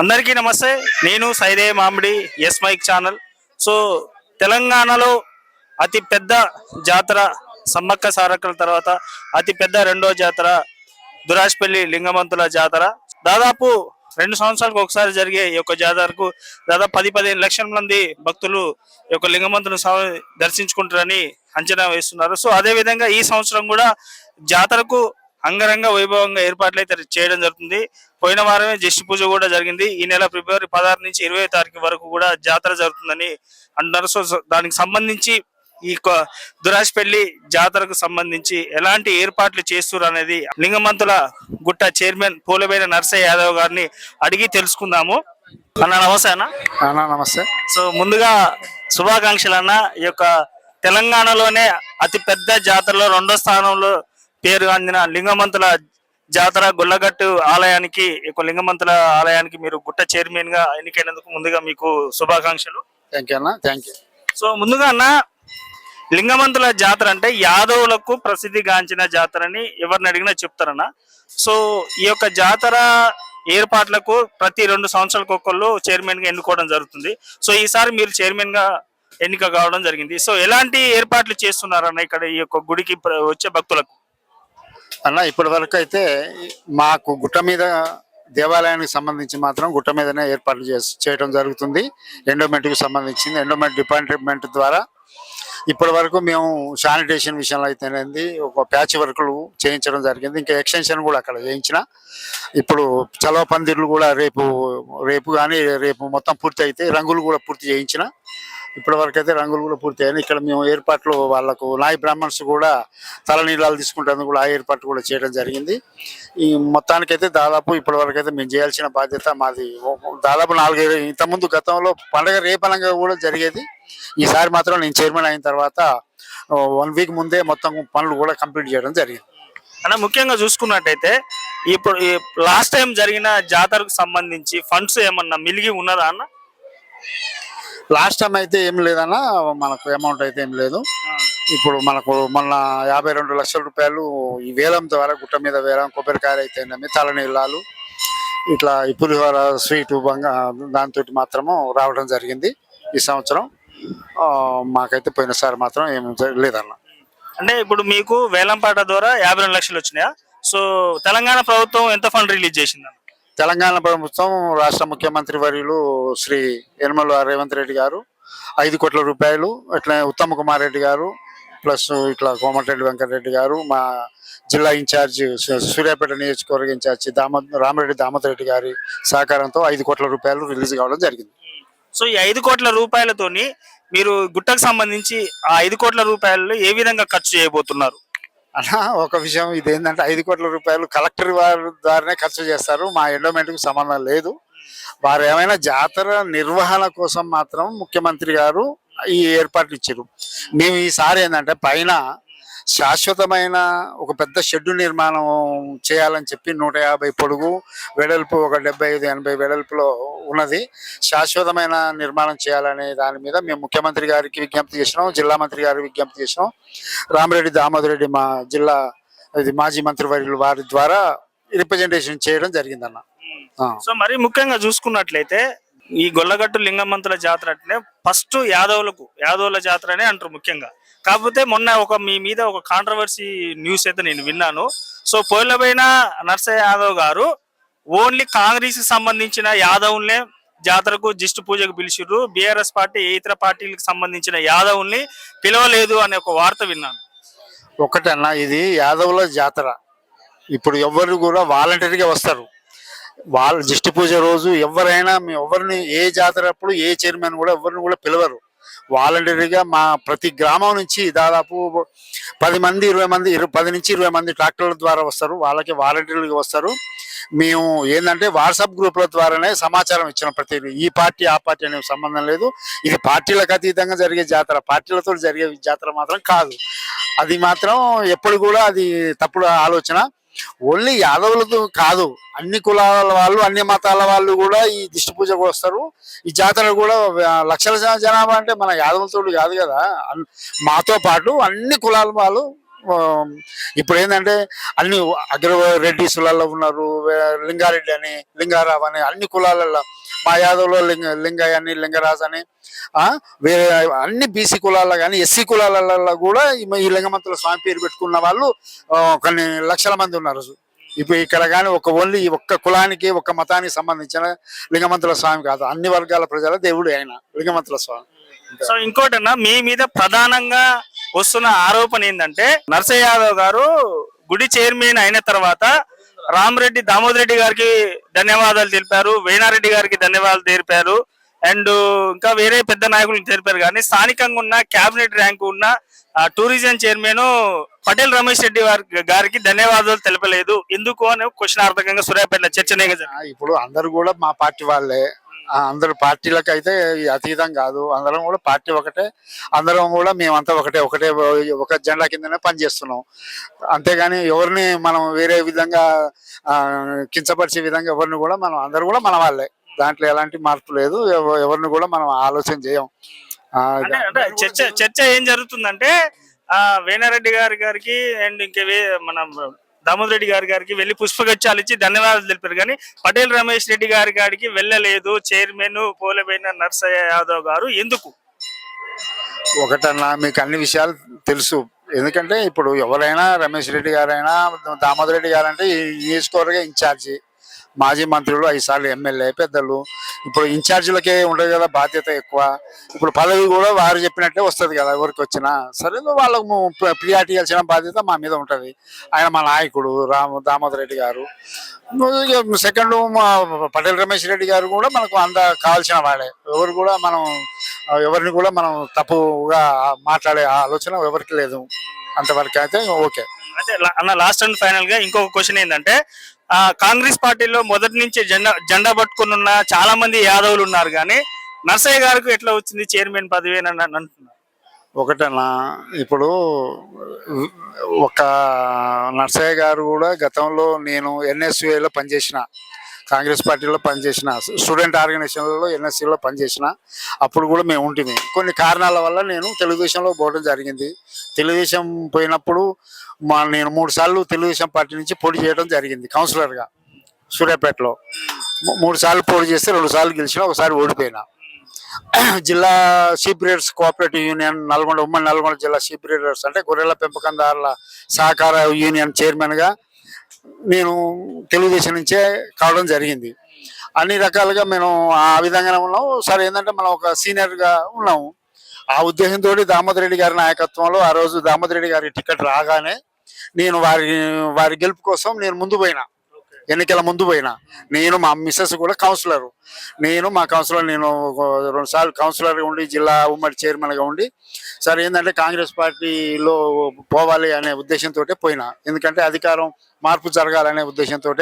అందరికీ నమస్తే. నేను సైదే మామిడి ఎస్ మైక్ ఛానల్. సో తెలంగాణలో అతి పెద్ద జాతర సమ్మక్క సారక్కల తర్వాత అతి పెద్ద రెండో జాతర దురాష్పల్లి లింగమంతుల జాతర. దాదాపు 2 సంవత్సరాలకు ఒకసారి జరిగే ఈ యొక్క జాతరకు దాదాపు 10-15 లక్షల మంది భక్తులు ఈ యొక్క లింగమంతుల స్వామి దర్శించుకుంటారని అంచనా వేస్తున్నారు. సో అదే విధంగా ఈ సంవత్సరం కూడా జాతరకు అంగరంగ వైభవంగా ఏర్పాట్లు అయితే చేయడం జరుగుతుంది. పోయిన వారమే జ్యేష్ఠ పూజ కూడా జరిగింది. ఈ నెల ఫిబ్రవరి 16 నుంచి 20వ తారీఖు వరకు కూడా జాతర జరుగుతుందని అంటున్నారు. సో దానికి సంబంధించి ఈ దురాష్పల్లి జాతరకు సంబంధించి ఎలాంటి ఏర్పాట్లు చేస్తున్నారు అనేది లింగమంతుల గుట్ట చైర్మన్ పూలబైన నర్సయ్య యాదవ్ గారిని అడిగి తెలుసుకుందాము. అన్న నమస్తే అన్న. నమస్తే. సో ముందుగా శుభాకాంక్షలు అన్న. ఈ యొక్క తెలంగాణలోనే అతి పెద్ద జాతరలో 2వ స్థానంలో పేరు అందిన లింగమంతుల జాతర గుల్లగట్టు ఆలయానికి లింగమంతుల ఆలయానికి మీరు గుట్ట చైర్మన్ గా ఎన్నికైనందుకు ముందుగా మీకు శుభాకాంక్షలు. Thank you. సో ముందుగా అన్న, లింగమంతుల జాతర అంటే యాదవులకు ప్రసిద్ధిగాంచిన జాతర అని ఎవరిని అడిగినా చెప్తారన్న. సో ఈ యొక్క జాతర ఏర్పాట్లకు ప్రతి 2 సంవత్సరాలకు ఒకళ్ళు చైర్మన్ గా ఎన్నుకోవడం జరుగుతుంది. సో ఈసారి మీరు చైర్మన్ గా ఎన్నిక కావడం జరిగింది. సో ఎలాంటి ఏర్పాట్లు చేస్తున్నారన్న ఇక్కడ ఈ యొక్క గుడికి వచ్చే భక్తులకు? ఇప్పటి వరకు అయితే మాకు గుట్ట మీద దేవాలయానికి సంబంధించి మాత్రం గుట్ట మీదనే ఏర్పాట్లు చేయడం జరుగుతుంది. ఎండోమెంట్కి సంబంధించింది ఎండోమెంట్ డిపార్ట్మెంట్ ద్వారా ఇప్పటి వరకు మేము శానిటేషన్ విషయంలో అయితేనేది ఒక ప్యాచ్ వర్క్లు చేయించడం జరిగింది. ఇంకా ఎక్స్టెన్షన్ కూడా అక్కడ చేయించిన. ఇప్పుడు చలవ పందిర్లు కూడా రేపు కానీ రేపు మొత్తం పూర్తి అయితే రంగులు కూడా పూర్తి చేయించిన. ఇప్పటి వరకు అయితే రంగులు కూడా పూర్తి అయ్యాయి. ఇక్కడ మేము ఏర్పాట్లు వాళ్ళకు నాయి బ్రాహ్మణ్స్ కూడా తలనీలాలు తీసుకుంటేందుకు కూడా ఆ ఏర్పాట్లు కూడా చేయడం జరిగింది. ఈ మొత్తానికైతే దాదాపు ఇప్పటి వరకు అయితే మేము చేయాల్సిన బాధ్యత మాది. దాదాపు 4-5 ఇంతకుముందు గతంలో పండగ రేపనంగా కూడా జరిగేది. ఈసారి మాత్రం నేను చైర్మన్ అయిన తర్వాత 1 వీక్ ముందే మొత్తం పనులు కూడా కంప్లీట్ చేయడం జరిగింది. అన్న, ముఖ్యంగా చూసుకున్నట్టయితే ఇప్పుడు లాస్ట్ టైం జరిగిన జాతరకు సంబంధించి ఫండ్స్ ఏమన్నా మిలిగి ఉన్నదా అన్న? లాస్ట్ టైం అయితే ఏం లేదన్నా, మనకు అమౌంట్ అయితే ఏం లేదు. ఇప్పుడు మనకు మొన్న 52 లక్షల రూపాయలు ఈ వేలం ద్వారా గుట్ట మీద వేలం కొబ్బరికాయలు అయితే తలనీళ్ళాలు ఇట్లా పులిహోర స్వీటు దాంతో మాత్రము రావడం జరిగింది. ఈ సంవత్సరం మాకైతే పోయినసారి మాత్రం ఏం లేదన్న. అంటే ఇప్పుడు మీకు వేలంపాట ద్వారా 52 లక్షలు వచ్చినాయా? సో తెలంగాణ ప్రభుత్వం ఎంత ఫండ్ రిలీజ్ చేసింది? తెలంగాణ ప్రభుత్వం రాష్ట్ర ముఖ్యమంత్రి వర్యులు శ్రీ యనమల రేవంత్ రెడ్డి గారు 5 కోట్ల రూపాయలు, అట్లా ఉత్తమ్ కుమార్ రెడ్డి గారు ప్లస్ ఇట్లా కోమటిరెడ్డి వెంకటరెడ్డి గారు, మా జిల్లా ఇన్ఛార్జి సూర్యాపేట నియోజకవర్గ ఇన్ఛార్జి రామిరెడ్డి దామోదర్ రెడ్డి గారి సహకారంతో 5 కోట్ల రూపాయలు రిలీజ్ కావడం జరిగింది. సో ఈ 5 కోట్ల రూపాయలతోని మీరు గుట్టకు సంబంధించి ఆ 5 కోట్ల రూపాయలు ఏ విధంగా ఖర్చు చేయబోతున్నారు? అలా ఒక విషయం ఇదేంటంటే 5 కోట్ల రూపాయలు కలెక్టర్ వారి ద్వారానే ఖర్చు చేస్తారు. మా ఎండోమెంట్కి సంబంధం లేదు. వారు ఏమైనా జాతర నిర్వహణ కోసం మాత్రం ముఖ్యమంత్రి గారు ఈ ఏర్పాట్లు ఇచ్చారు. మేము ఈసారి ఏంటంటే పైన శాశ్వతమైన ఒక పెద్ద షెడ్డు నిర్మాణం చేయాలని చెప్పి 150 పొడుగు వెడల్పు ఒక 75-80 వెడల్పులో ఉన్నది శాశ్వతమైన నిర్మాణం చేయాలనే దాని మీద మేము ముఖ్యమంత్రి గారికి విజ్ఞప్తి చేసినాం, జిల్లా మంత్రి గారికి విజ్ఞప్తి చేసినాం. రామిరెడ్డి దామోదర్ రెడ్డి మా జిల్లా మాజీ మంత్రివర్యులు వారి ద్వారా రిప్రజెంటేషన్ చేయడం జరిగిందన్న. సో మరి ముఖ్యంగా చూసుకున్నట్లయితే ఈ గొల్లగట్టు లింగమంతుల జాతర అంటే ఫస్ట్ యాదవుల జాతర అనే అంటారు ముఖ్యంగా. కాకపోతే మొన్న మీ మీద ఒక కాంట్రవర్సీ న్యూస్ అయితే నేను విన్నాను. సో పోలబైన నర్సయ్య యాదవ్ గారు ఓన్లీ కాంగ్రెస్ కి సంబంధించిన యాదవుల్నే జాతరకు జ్యేష్ఠ పూజకు పిలిచిర్రు, బీఆర్ఎస్ పార్టీ ఇతర పార్టీలకు సంబంధించిన యాదవుల్ని పిలవలేదు అనే ఒక వార్త విన్నాను. ఒకటన్నా, ఇది యాదవుల జాతర. ఇప్పుడు ఎవరు కూడా వాలంటరీగా వస్తారు. వాళ్ళ జ్యేష్ఠ పూజ రోజు ఎవరైనా ఎవరిని ఏ జాతర అప్పుడు ఏ చైర్మన్ కూడా ఎవరిని కూడా పిలవరు. వాలంటరీగా మా ప్రతి గ్రామం నుంచి దాదాపు 10 మంది 20 మంది 10 నుంచి 20 మంది ట్రాక్టర్ల ద్వారా వస్తారు. వాళ్ళకి వాలంటీర్లుగా వస్తారు. మేము ఏంటంటే వాట్సాప్ గ్రూపుల ద్వారానే సమాచారం ఇచ్చిన ప్రతి ఈ పార్టీ ఆ పార్టీ అనే సంబంధం లేదు. ఇది పార్టీలకు అతీతంగా జరిగే జాతర, పార్టీలతో జరిగే జాతర మాత్రం కాదు. అది మాత్రం ఎప్పుడు కూడా అది తప్పుడు ఆలోచన. ఓన్లీ యాదవులతో కాదు, అన్ని కులాల వాళ్ళు అన్ని మతాల వాళ్ళు కూడా ఈ దిష్టి పూజకు వస్తారు. ఈ జాతర కూడా లక్షల జనాభా అంటే మన యాదవులతో కాదు కదా, మాతో పాటు అన్ని కులాల వాళ్ళు ఆ, ఇప్పుడు ఏంటంటే అన్ని అగ్ర రెడ్డిసులలో ఉన్నారు, లింగారెడ్డి అని, లింగారావు అని, అన్ని కులాలలో మా యాదవ్లో లింగయ్య అని, లింగరాజు అని, వేరే అన్ని బీసీ కులాల్లో కానీ ఎస్సీ కులాలలో కూడా ఈ లింగమంతుల స్వామి పేరు పెట్టుకున్న వాళ్ళు కొన్ని లక్షల మంది ఉన్నారు. ఇప్పుడు ఇక్కడ కానీ ఓన్లీ ఒక్క కులానికి ఒక్క మతానికి సంబంధించిన లింగమంతుల స్వామి కాదు, అన్ని వర్గాల ప్రజల దేవుడు ఆయన లింగమంతుల స్వామి. సో ఇంకోటన్నా మీ మీద ప్రధానంగా వస్తున్న ఆరోపణ ఏంటంటే నర్సయ్య యాదవ్ గారు గుడి చైర్మన్ అయిన తర్వాత రామరెడ్డి దామోదర్ రెడ్డి గారికి ధన్యవాదాలు తెలిపారు, వేణారెడ్డి గారికి ధన్యవాదాలు తెలిపారు, అండ్ ఇంకా వేరే పెద్ద నాయకులకు తెలిపారు. కానీ స్థానికంగా ఉన్న క్యాబినెట్ ర్యాంకు ఉన్న టూరిజం చైర్మన్ పటేల్ రమేష్ రెడ్డి గారికి ధన్యవాదాలు తెలపలేదు ఎందుకు అని క్వశ్చనార్థకంగా సూర్యాపేటలో చర్చ ఇప్పుడు అందరు కూడా మా పార్టీ వాళ్ళే, అందరు పార్టీలకు అయితే అతీతం కాదు, అందరం కూడా పార్టీ ఒకటే, అందరం కూడా మేమంతా ఒకటే ఒకటే ఒక జెండా కిందనే పనిచేస్తున్నాం. అంతేగాని ఎవరిని మనం వేరే విధంగా కించపరిచే విధంగా ఎవరిని కూడా మనం అందరు కూడా మన వాళ్ళే, దాంట్లో ఎలాంటి మార్పు లేదు, ఎవరిని కూడా మనం ఆలోచన చేయం. చర్చ ఏం జరుగుతుందంటే వేణారెడ్డి గారికి అండ్ ఇంకే మన దామోదర్ రెడ్డి గారికి వెళ్ళి పుష్పగుచ్చాలు ఇచ్చి ధన్యవాదాలు తెలిపారు. కానీ పటేల్ రమేష్ రెడ్డి గారికి వెళ్ళలేదు చైర్మన్ పోలేబోయిన నర్సయ్య యాదవ్ గారు ఎందుకు? ఒకటన్నా మీకు అన్ని విషయాలు తెలుసు, ఎందుకంటే ఇప్పుడు ఎవరైనా రమేష్ రెడ్డి గారైనా దామోదర్ రెడ్డి గారు అంటే ఈ నియోజకవర్గ ఇన్ఛార్జి, మాజీ మంత్రులు, 5 సార్లు ఎమ్మెల్యే పెద్దలు, ఇప్పుడు ఇన్ఛార్జీలకే ఉండదు కదా బాధ్యత ఎక్కువ, ఇప్పుడు పదవి కూడా వారు చెప్పినట్లే వస్తుంది కదా ఎవరికి వచ్చినా. సరే వాళ్ళకు ప్రియారిటీ ఇవ్వాల్సిన బాధ్యత మా మీద ఉంటుంది. ఆయన మా నాయకుడు దామోదర్ రెడ్డి గారు. సెకండ్ పటేల్ రమేష్ రెడ్డి గారు కూడా మనకు అంత కావాల్సిన వాడే, ఎవరు కూడా మనం ఎవరిని కూడా మనం తప్పుగా మాట్లాడే ఆలోచన ఎవరికి లేదు, అంతవరకు అయితే ఓకే. అంటే అన్న లాస్ట్ అండ్ ఫైనల్ గా ఇంకొక క్వశ్చన్ ఏంటంటే కాంగ్రెస్ పార్టీలో మొదటి నుంచి జెండా పట్టుకుని ఉన్న చాలా మంది యాదవులు ఉన్నారు, కానీ నర్సయ్య గారికి ఎట్లా వచ్చింది చైర్మన్ పదవి అని అంటున్నారు? ఒకటన్నా ఇప్పుడు ఒక నర్సయ్య గారు కూడా గతంలో నేను ఎన్ఎస్యులో పనిచేసిన, కాంగ్రెస్ పార్టీలో పనిచేసిన, స్టూడెంట్ ఆర్గనైజేషన్లలో ఎన్ఎస్సీలో పనిచేసిన, అప్పుడు కూడా మేము ఉంటుంది. కొన్ని కారణాల వల్ల నేను తెలుగుదేశంలో పోవడం జరిగింది. తెలుగుదేశం పోయినప్పుడు నేను 3 సార్లు తెలుగుదేశం పార్టీ నుంచి పోటీ చేయడం జరిగింది కౌన్సిలర్గా సూర్యాపేటలో. 3 సార్లు పోటీ చేస్తే 2 సార్లు గెలిచిన, ఒకసారి ఓడిపోయినా. జిల్లా sheep breeders cooperative union Nalgonda, ఉమ్మడి నల్గొండ జిల్లా షీప్ బ్రీడర్స్ అంటే గొర్రెల పెంపకందారుల సహకార యూనియన్ చైర్మన్గా నేను తెలుగుదేశం నుంచే కావడం జరిగింది. అన్ని రకాలుగా మేము ఆ విధంగానే ఉన్నాము. సరే ఏంటంటే మనం ఒక సీనియర్గా ఉన్నాము, ఆ ఉద్దేశంతో దామోదర్ రెడ్డి గారి నాయకత్వంలో ఆ రోజు దామోదర్ రెడ్డి గారి టికెట్ రాగానే నేను వారి గెలుపు కోసం నేను ముందు పోయినా, ఎన్నికల ముందు పోయినా. నేను మా మిస్సెస్ కూడా కౌన్సిలర్, మా కౌన్సిలర్ నేను 2 సార్లు కౌన్సిలర్గా ఉండి జిల్లా ఉమ్మడి చైర్మన్గా ఉండి, సరే ఏంటంటే కాంగ్రెస్ పార్టీలో పోవాలి అనే ఉద్దేశంతో పోయినా, ఎందుకంటే అధికారం మార్పు జరగాలనే ఉద్దేశంతో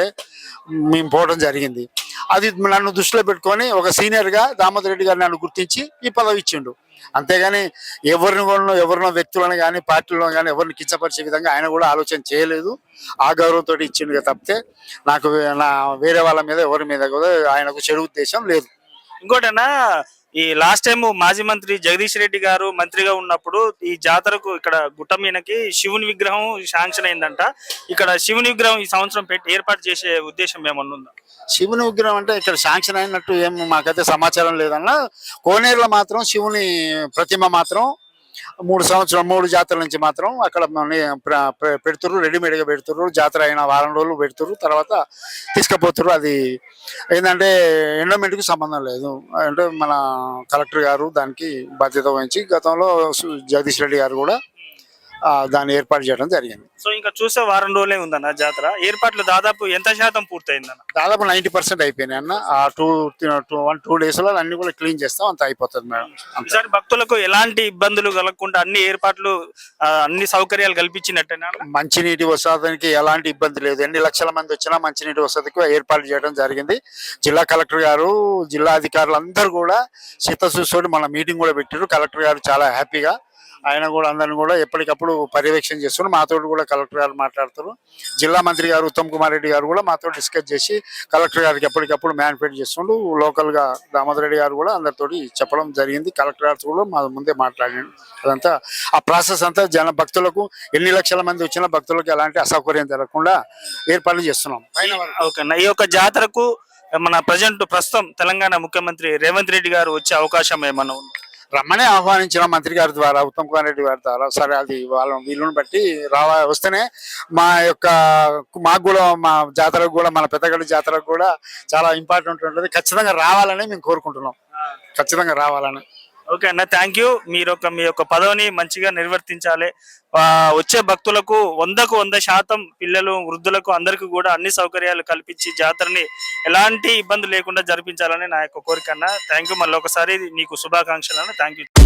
మేము పోవడం జరిగింది. అది నన్ను దృష్టిలో పెట్టుకొని ఒక సీనియర్గా దామోదర్ రెడ్డి గారు నన్ను గుర్తించి ఈ పదవి ఇచ్చిండు. అంతేగాని ఎవరినో వ్యక్తులను కానీ పార్టీలో కానీ ఎవరిని కించపరిచే విధంగా ఆయన కూడా ఆలోచన చేయలేదు. ఆ గౌరవంతో ఇచ్చిండు తప్పితే నాకు వేరే వాళ్ళ మీద ఎవరి మీద కూడా ఆయనకు చెడు ఉద్దేశం లేదు. ఇంకోటన్నా ఈ లాస్ట్ టైం మాజీ మంత్రి జగదీష్ రెడ్డి గారు మంత్రిగా ఉన్నప్పుడు ఈ జాతరకు ఇక్కడ గుట్ట మీదకి శివుని విగ్రహం శాంక్షన్ అయిందంట. ఇక్కడ శివుని విగ్రహం ఈ సంవత్సరం ఏర్పాటు చేసే ఉద్దేశం ఏమన్నా ఉందా? శివుని విగ్రహం అంటే ఇక్కడ శాంక్షన్ అయినట్టు ఏం మాకైతే సమాచారం లేదన్న. కోనేరులో మాత్రం శివుని ప్రతిమ మాత్రం 3 జాతరల నుంచి మాత్రం అక్కడ పెడుతుర్రు, రెడీమేడ్గా పెడుతుర్రు. జాతర అయిన వారం రోజులు పెడుతుర్రు, తర్వాత తీసుకుపోతుర్రు. అది ఏంటంటే ఎండోమెంట్కి సంబంధం లేదు, అంటే మన కలెక్టర్ గారు దానికి బాధ్యత వహించి గతంలో జగదీష్ రెడ్డి గారు కూడా దాన్ని ఏర్పాటు చేయడం జరిగింది. సో ఇంకా చూసే వారం రోజులే ఉందన్న జాతర. ఏర్పాట్లు దాదాపు ఎంత శాతం పూర్తయిందన్న? దాదాపు 90% అయిపోయినాయి అన్న. ఆ 2 days లో అన్ని కూడా క్లీన్ చేస్తాం, అంత అయిపోతుంది మేడం. ఈసారి భక్తులకు ఎలాంటి ఇబ్బందులు కలగకుండా అన్ని ఏర్పాట్లు అన్ని సౌకర్యాలు కల్పించినట్టేనా? మంచినీటి వసతికి ఎలాంటి ఇబ్బంది లేదు. ఎన్ని లక్షల మంది వచ్చినా మంచినీటి వసతికి ఏర్పాటు చేయడం జరిగింది. జిల్లా కలెక్టర్ గారు, జిల్లా అధికారులు అందరూ కూడా చిత్తశుద్ధితోటి మన మీటింగ్ కూడా పెట్టారు. కలెక్టర్ గారు చాలా హ్యాపీగా ఆయన కూడా అందరిని కూడా ఎప్పటికప్పుడు పర్యవేక్షణ చేస్తున్నారు. మాతో కూడా కలెక్టర్ గారు మాట్లాడుతారు. జిల్లా మంత్రి గారు ఉత్తమ్ కుమార్ రెడ్డి గారు కూడా మాతో డిస్కస్ చేసి కలెక్టర్ గారికి ఎప్పటికప్పుడు మ్యానిఫెక్ట్ చేస్తుండ్రు. లోకల్ గా దామోదర్ రెడ్డి గారు కూడా అందరితోటి చెప్పడం జరిగింది. కలెక్టర్ గారితో కూడా మా ముందే మాట్లాడాను. అదంతా ఆ ప్రాసెస్ అంతా భక్తులకు ఎన్ని లక్షల మంది వచ్చినా భక్తులకు ఎలాంటి అసౌకర్యం జరగకుండా ఏర్పాట్లు చేస్తున్నాం. ఓకే అన్న, ఈ యొక్క జాతరకు మన ప్రస్తుతం తెలంగాణ ముఖ్యమంత్రి రేవంత్ రెడ్డి గారు వచ్చే అవకాశం ఏమన్నా ఉంది? రమ్మనే ఆహ్వానించిన మంత్రి గారి ద్వారా ఉత్తమ్ కుమార్ రెడ్డి గారి ద్వారా. సరే, అది వాళ్ళ వీళ్ళని బట్టి వస్తేనే మాకు కూడా మా జాతరకు కూడా మన పెద్దగడ్డ జాతరకు కూడా చాలా ఇంపార్టెంట్ ఉంటుంది. ఖచ్చితంగా రావాలని మేము కోరుకుంటున్నాం. ఖచ్చితంగా రావాలని. ఓకే అన్న, థ్యాంక్ యూ. మీ యొక్క పదవిని మంచిగా నిర్వర్తించాలి. వచ్చే భక్తులకు 100% పిల్లలు, వృద్ధులకు అందరికీ కూడా అన్ని సౌకర్యాలు కల్పించి జాతరని ఎలాంటి ఇబ్బంది లేకుండా జరిపించాలని నా యొక్క కోరిక అన్న. Thank you. మళ్ళీ ఒకసారి నీకు శుభాకాంక్షలు అన్న. Thank you.